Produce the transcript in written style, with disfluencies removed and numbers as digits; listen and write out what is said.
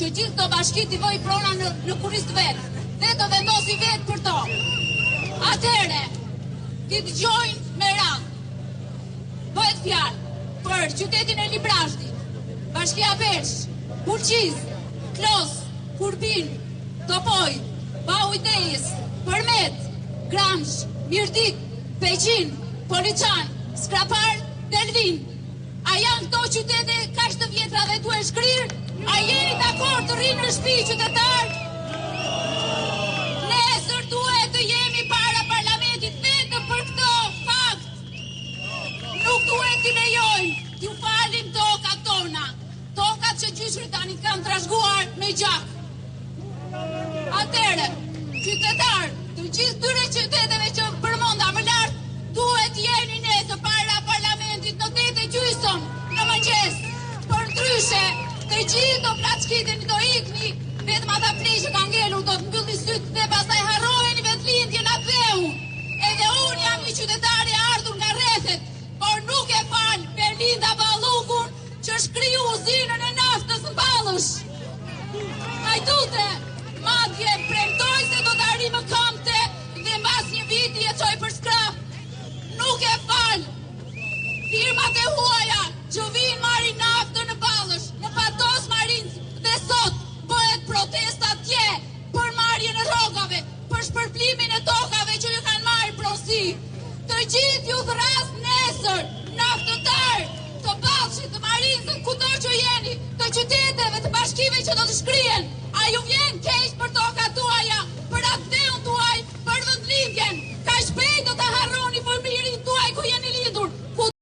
që gjithë të bashki t'i voj prona në kurist vetë, dhe të vendosi vetë për to. Atere, t'i dëgjojnë me radhë, bëhet fjalë për qytetin e Librazhdit, Bashkia Bersh, Burqiz, Klos, Kurbin, Topoj, Baujtejës, Përmet, Gramsh, Mirdit, Peqin, Poliçan, Skrapar, Delvin. A janë këto qytete kaq të vjetra dhe tu e shkrirë? A jeni dakord të rrinë në shtëpi qytetar? Nesër duhet të jemi para parlamentit vetëm për këto fakt. Nuk duhet t'i lejojmë t'ju falim tokat tona, tokat që gjyqërit tani kanë trashëguar me gjak. Atere, qytetar të gjithë tyre qyteteve që përmonda më lart, duhet jeni nesër para parlamentit në 8:30 në mëngjes. Për ndryshe, të gjithë do plaçkiteni, do ikni, vetëm ata plejë që kanë ngelur do të mbyllni sytë dhe pastaj harroheni vetëlindjen atë. Edhe unë jam një qytetar i ardhur nga rrethet, por nuk e fal Perlinda Ballukun që shkriu uzinën e naftës në Ballësh. Hajdute, madje premtoj se do të arri më kamte dhe mbas një viti e çoj për skrap. Nuk e fal firmat e huaja që vinë marrin naftën në Ballësh, në Patos Marinc, dhe sot bëhet protesta atje për marrjen e rrogave, për shpërblimin e tokave që ju kanë marrë pronësi. Të gjithë ju thras nesër, naftëtar të Ballshit, të Marincit, kudo që jeni, të qyteteve, të bashkive që do të shkrihen, a ju vjen keq për tokat